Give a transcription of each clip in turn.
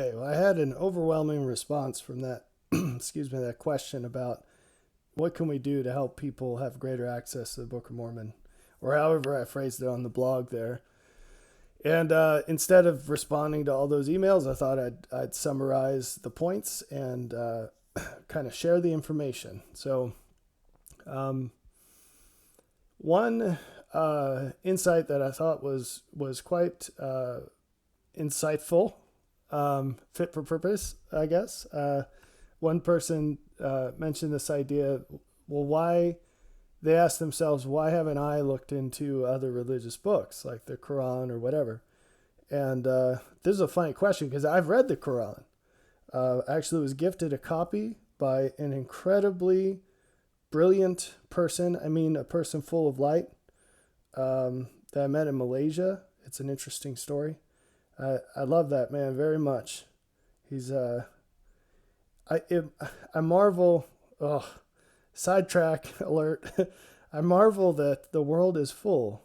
Okay, well, I had an overwhelming response from that, excuse me, that question about what can we do to help people have greater access to the Book of Mormon, or however I phrased it on the blog there. And instead of responding to all those emails, I thought I'd summarize the points and kind of share the information. So, um, one insight that I thought was quite insightful, fit for purpose, I guess. One person mentioned this idea. Well, why they asked themselves, why haven't I looked into other religious books like the Quran or whatever? And this is a funny question because I've read the Quran. Actually, was gifted a copy by an incredibly brilliant person. I mean, a person full of light that I met in Malaysia. It's an interesting story. I love that man very much. He's I it, I marvel. Oh, sidetrack alert. I marvel that the world is full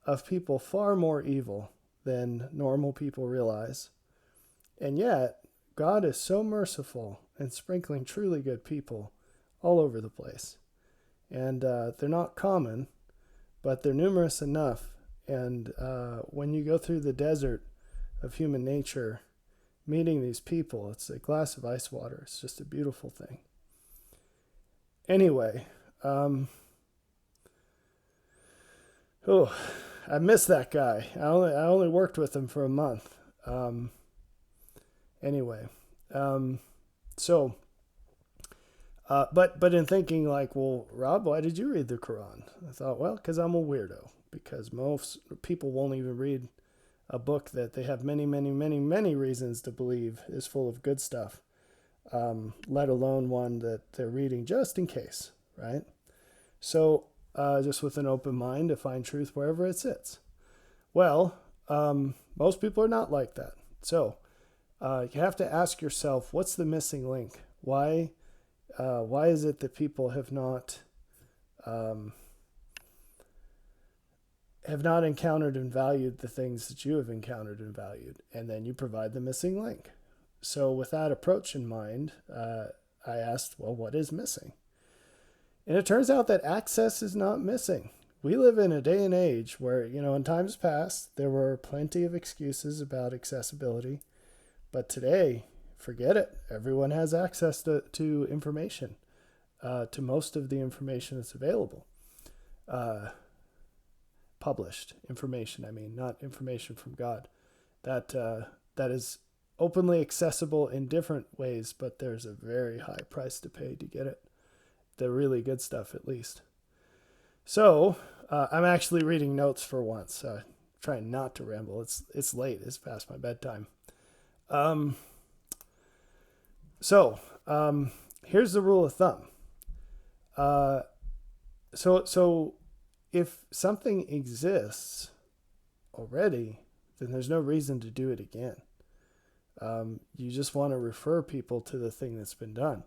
of people far more evil than normal people realize. And yet, God is so merciful and sprinkling truly good people all over the place. And they're not common, but they're numerous enough. And when you go through the desert of human nature, meeting these people, it's a glass of ice water. It's just a beautiful thing. Anyway, oh, I miss that guy. I only worked with him for a month. Anyway, so but in thinking like, well, Rob, why did you read the Quran? I thought, well, because I'm a weirdo. Because most people won't even read a book that they have many, many, many, many reasons to believe is full of good stuff. Let alone one that they're reading just in case, right? So just with an open mind to find truth wherever it sits. Well, most people are not like that. So you have to ask yourself, what's the missing link? Why is it that people have not encountered and valued the things that you have encountered and valued? And then you provide the missing link. So with that approach in mind, I asked, well, what is missing? And it turns out that access is not missing. We live in a day and age where, in times past, there were plenty of excuses about accessibility. But today, forget it. Everyone has access to information, to most of the information that's available. Published information, I mean, not information from God. That is openly accessible in different ways, but there's a very high price to pay to get it. The really good stuff, at least. So I'm actually reading notes for once, trying not to ramble. It's late. It's past my bedtime. So here's the rule of thumb. So if something exists already, then there's no reason to do it again. You just want to refer people to the thing that's been done.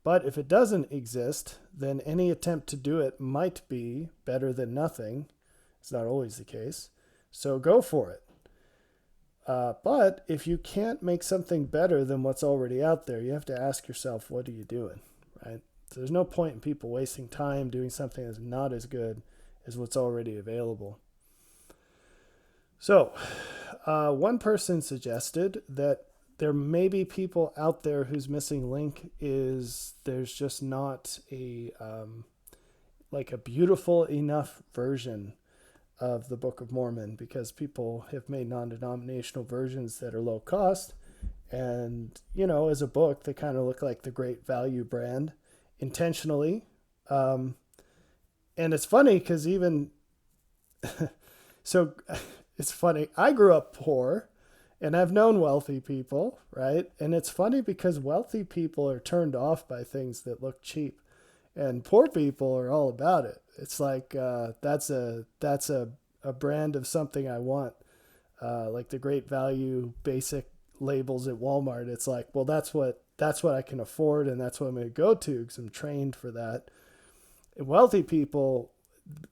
But if it doesn't exist, then any attempt to do it might be better than nothing. It's not always the case. So go for it. But if you can't make something better than what's already out there, you have to ask yourself, what are you doing, right? So there's no point in people wasting time doing something that's not as good as what's already available. So one person suggested that there may be people out there whose missing link is there's just not a like a beautiful enough version of the Book of Mormon, because people have made non-denominational versions that are low cost, and as a book they kind of look like the Great Value brand intentionally. And it's funny because even so it's funny, I grew up poor and I've known wealthy people, right? And it's funny because wealthy people are turned off by things that look cheap, and poor people are all about it. It's like that's a brand of something I want, like the Great Value basic labels at Walmart. It's like, well, that's what I can afford, and that's what I'm going to go to because I'm trained for that. And wealthy people,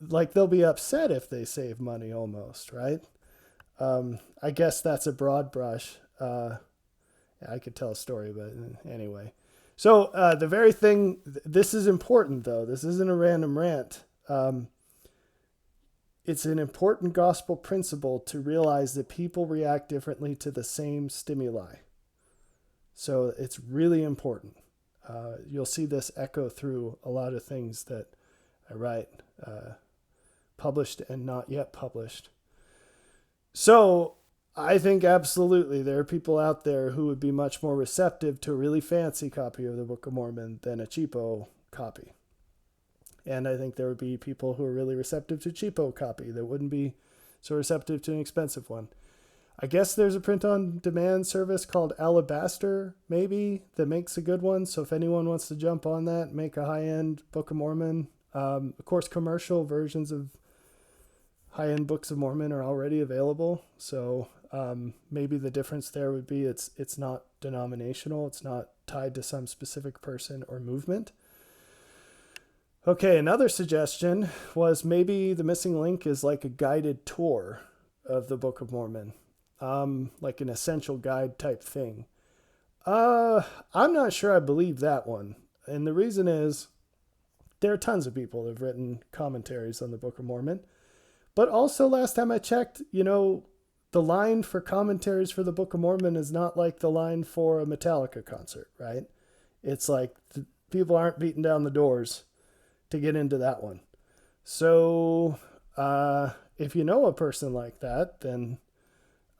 like, they'll be upset if they save money almost, right? I guess that's a broad brush. I could tell a story, but anyway. So the very thing, this is important though. This isn't a random rant. It's an important gospel principle to realize that people react differently to the same stimuli. So it's really important. You'll see this echo through a lot of things that I write, published and not yet published. So I think absolutely there are people out there who would be much more receptive to a really fancy copy of the Book of Mormon than a cheapo copy. And I think there would be people who are really receptive to a cheapo copy that wouldn't be so receptive to an expensive one. I guess there's a print-on-demand service called Alabaster, maybe, that makes a good one. So if anyone wants to jump on that, make a high-end Book of Mormon. Of course, commercial versions of high-end Books of Mormon are already available. So maybe the difference there would be it's not denominational. It's not tied to some specific person or movement. Okay, another suggestion was maybe the missing link is like a guided tour of the Book of Mormon, like an essential guide type thing. I'm not sure I believe that one. And the reason is there are tons of people that have written commentaries on the Book of Mormon. But also last time I checked, the line for commentaries for the Book of Mormon is not like the line for a Metallica concert, right? It's like people aren't beating down the doors to get into that one. So if you know a person like that, then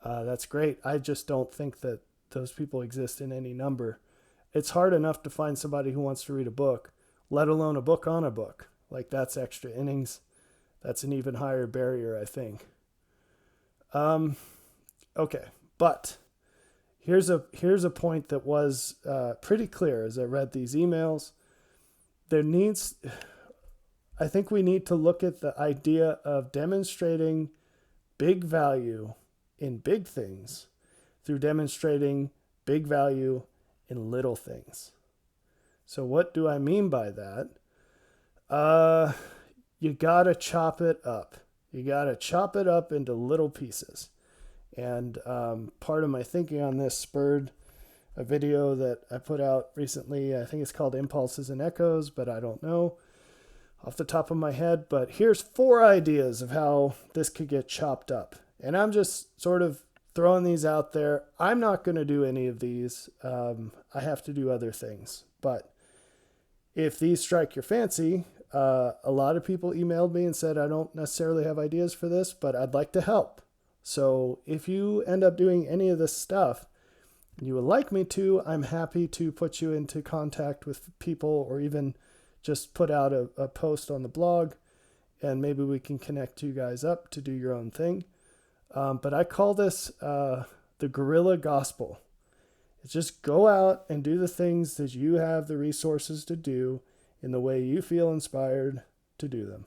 that's great. I just don't think that those people exist in any number. It's hard enough to find somebody who wants to read a book, let alone a book on a book. Like that's extra innings. That's an even higher barrier, I think. Okay, but here's a point that was pretty clear as I read these emails. I think we need to look at the idea of demonstrating big value in big things through demonstrating big value in little things. So what do I mean by that? You gotta chop it up. You gotta chop it up into little pieces. And part of my thinking on this spurred a video that I put out recently. I think it's called Impulses and Echoes, but I don't know off the top of my head. But here's 4 ideas of how this could get chopped up. And I'm just sort of throwing these out there. I'm not going to do any of these. I have to do other things. But if these strike your fancy, a lot of people emailed me and said, I don't necessarily have ideas for this, but I'd like to help. So if you end up doing any of this stuff, you would like me to, I'm happy to put you into contact with people or even just put out a post on the blog and maybe we can connect you guys up to do your own thing. But I call this the guerrilla gospel. It's just go out and do the things that you have the resources to do in the way you feel inspired to do them.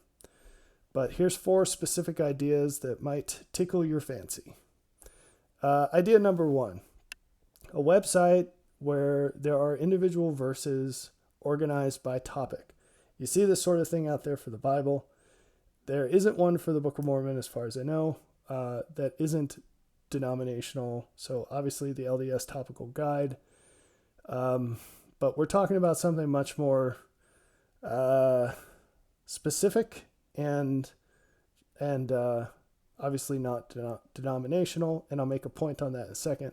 But here's 4 specific ideas that might tickle your fancy. Idea number 1, a website where there are individual verses organized by topic. You see this sort of thing out there for the Bible. There isn't one for the Book of Mormon, as far as I know, that isn't denominational. So obviously the LDS Topical Guide. But we're talking about something much more specific and obviously not denominational. And I'll make a point on that in a second.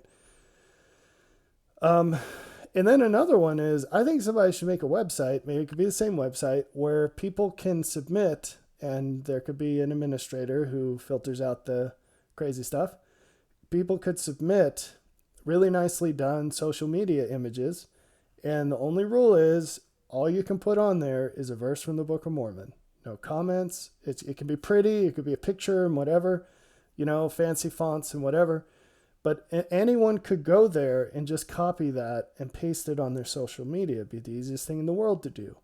And then another one is, I think somebody should make a website, maybe it could be the same website, where people can submit, and there could be an administrator who filters out the crazy stuff. People could submit really nicely done social media images, and the only rule is all you can put on there is a verse from the Book of Mormon. No comments. It can be pretty, it could be a picture and whatever, fancy fonts and whatever. But anyone could go there and just copy that and paste it on their social media. It'd be the easiest thing in the world to do.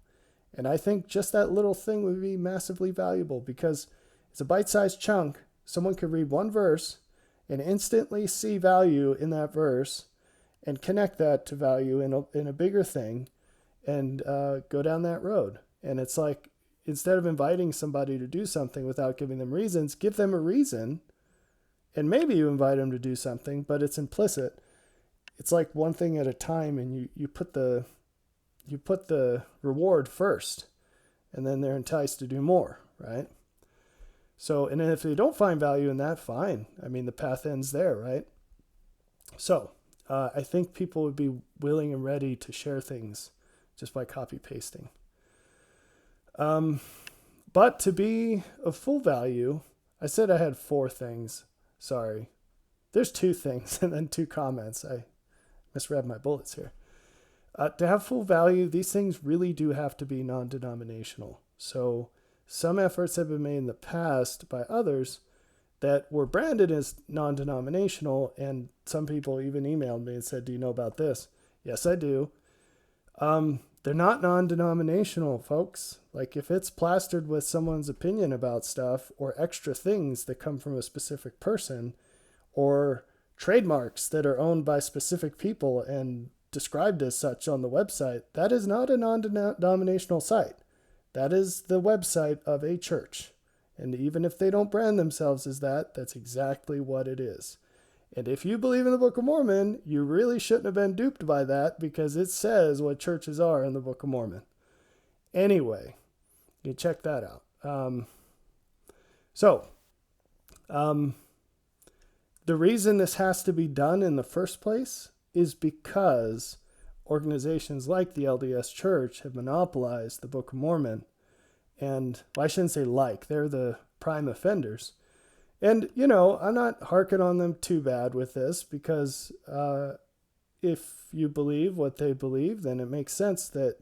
And I think just that little thing would be massively valuable because it's a bite-sized chunk. Someone could read one verse and instantly see value in that verse and connect that to value in a bigger thing and go down that road. And it's like, instead of inviting somebody to do something without giving them reasons, give them a reason. And maybe you invite them to do something, but it's implicit. it's like one thing at a time, and you put the reward first, and then they're enticed to do more, right? So, and if they don't find value in that, fine. I mean, the path ends there, right? So, I think people would be willing and ready to share things just by copy pasting. But to be of full value, I said I had 4 things. Sorry. There's 2 things and then 2 comments. I misread my bullets here. To have full value, these things really do have to be non-denominational. So some efforts have been made in the past by others that were branded as non-denominational, and some people even emailed me and said, do you know about this? Yes, I do. They're not non-denominational, folks. Like, if it's plastered with someone's opinion about stuff or extra things that come from a specific person or trademarks that are owned by specific people and described as such on the website, that is not a non-denominational site. That is the website of a church. And even if they don't brand themselves as that, that's exactly what it is. And if you believe in the Book of Mormon, you really shouldn't have been duped by that, because it says what churches are in the Book of Mormon. Anyway, you check that out. The reason this has to be done in the first place is because organizations like the LDS Church have monopolized the Book of Mormon. And well, I shouldn't say like, they're the prime offenders. And, you know, I'm not harking on them too bad with this, because if you believe what they believe, then it makes sense that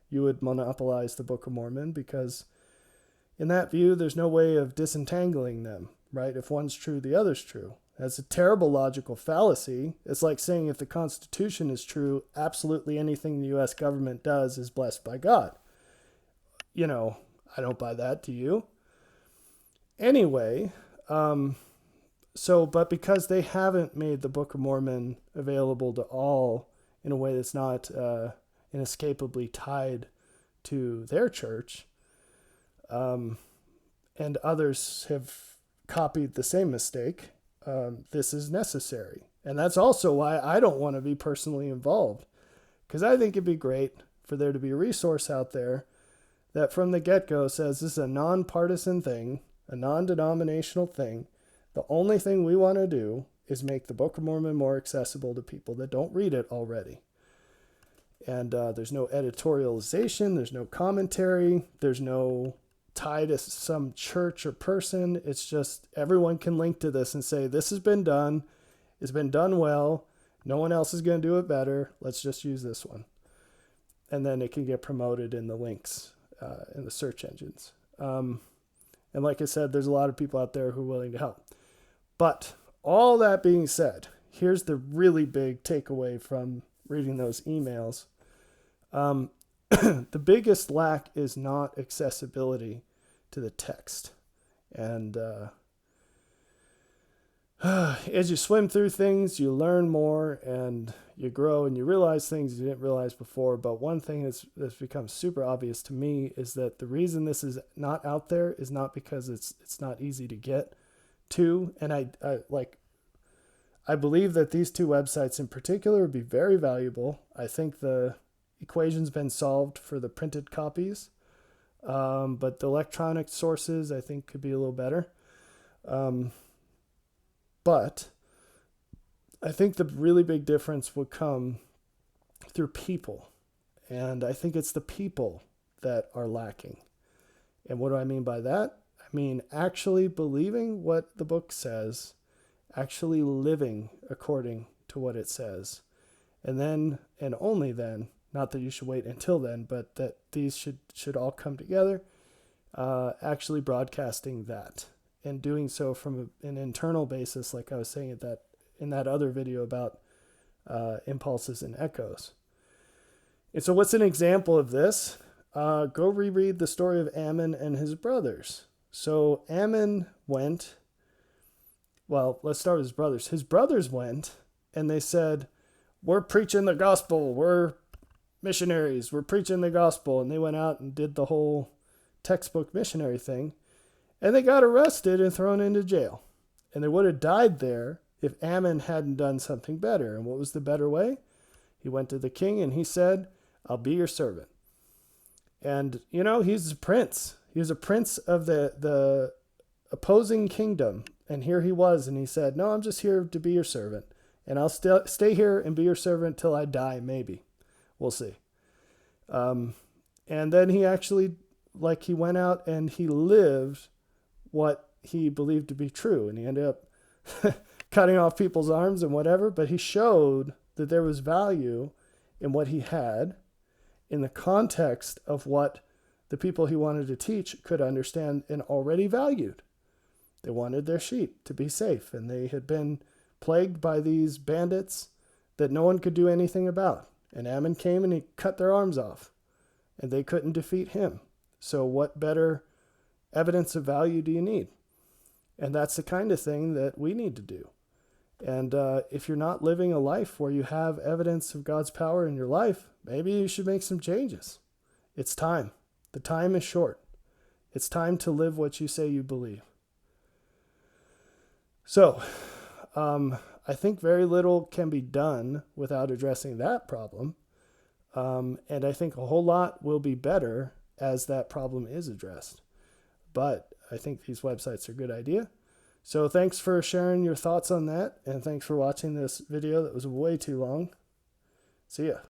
you would monopolize the Book of Mormon, because in that view, there's no way of disentangling them, right? If one's true, the other's true. That's a terrible logical fallacy. It's like saying if the Constitution is true, absolutely anything the U.S. government does is blessed by God. You know, I don't buy that. Do you? Anyway, but because they haven't made the Book of Mormon available to all in a way that's not inescapably tied to their church, and others have copied the same mistake, this is necessary. And that's also why I don't want to be personally involved, because I think it'd be great for there to be a resource out there that from the get-go says this is a nonpartisan thing, a non-denominational thing. The only thing we want to do is make the Book of Mormon more accessible to people that don't read it already. And there's no editorialization, there's no commentary, there's no tie to some church or person. It's just everyone can link to this and say, this has been done, it's been done well, no one else is going to do it better, let's just use this one. And then it can get promoted in the links, in the search engines. And like I said, there's a lot of people out there who are willing to help. But all that being said, here's the really big takeaway from reading those emails. The biggest lack is not accessibility to the text. And as you swim through things, you learn more and you grow and you realize things you didn't realize before. But one thing that's become super obvious to me is that the reason this is not out there is not because it's not easy to get to. And I believe that these 2 websites in particular would be very valuable. I think the equation's been solved for the printed copies, but the electronic sources I think could be a little better. But I think the really big difference would come through people. And I think it's the people that are lacking. And what do I mean by that? I mean actually believing what the book says, actually living according to what it says. And then, and only then, not that you should wait until then, but that these should all come together, actually broadcasting that. And doing so from an internal basis, like I was saying in that other video about impulses and echoes. And so what's an example of this? Go reread the story of Ammon and his brothers. So Ammon went, well, let's start with his brothers. His brothers went and they said, we're preaching the gospel. We're missionaries. We're preaching the gospel. And they went out and did the whole textbook missionary thing. And they got arrested and thrown into jail. And they would have died there if Ammon hadn't done something better. And what was the better way? He went to the king and he said, I'll be your servant. And, he's a prince. He was a prince of the opposing kingdom. And here he was, and he said, no, I'm just here to be your servant. And I'll stay here and be your servant till I die, maybe. We'll see. And then he actually, he went out and he lived what he believed to be true. And he ended up cutting off people's arms and whatever. But he showed that there was value in what he had in the context of what the people he wanted to teach could understand and already valued. They wanted their sheep to be safe, and they had been plagued by these bandits that no one could do anything about. And Ammon came and he cut their arms off, and they couldn't defeat him. So what better evidence of value do you need? And that's the kind of thing that we need to do. And if you're not living a life where you have evidence of God's power in your life, maybe you should make some changes. It's time. The time is short. It's time to live what you say you believe. So, I think very little can be done without addressing that problem. And I think a whole lot will be better as that problem is addressed. But I think these websites are a good idea. So thanks for sharing your thoughts on that. And thanks for watching this video that was way too long. See ya.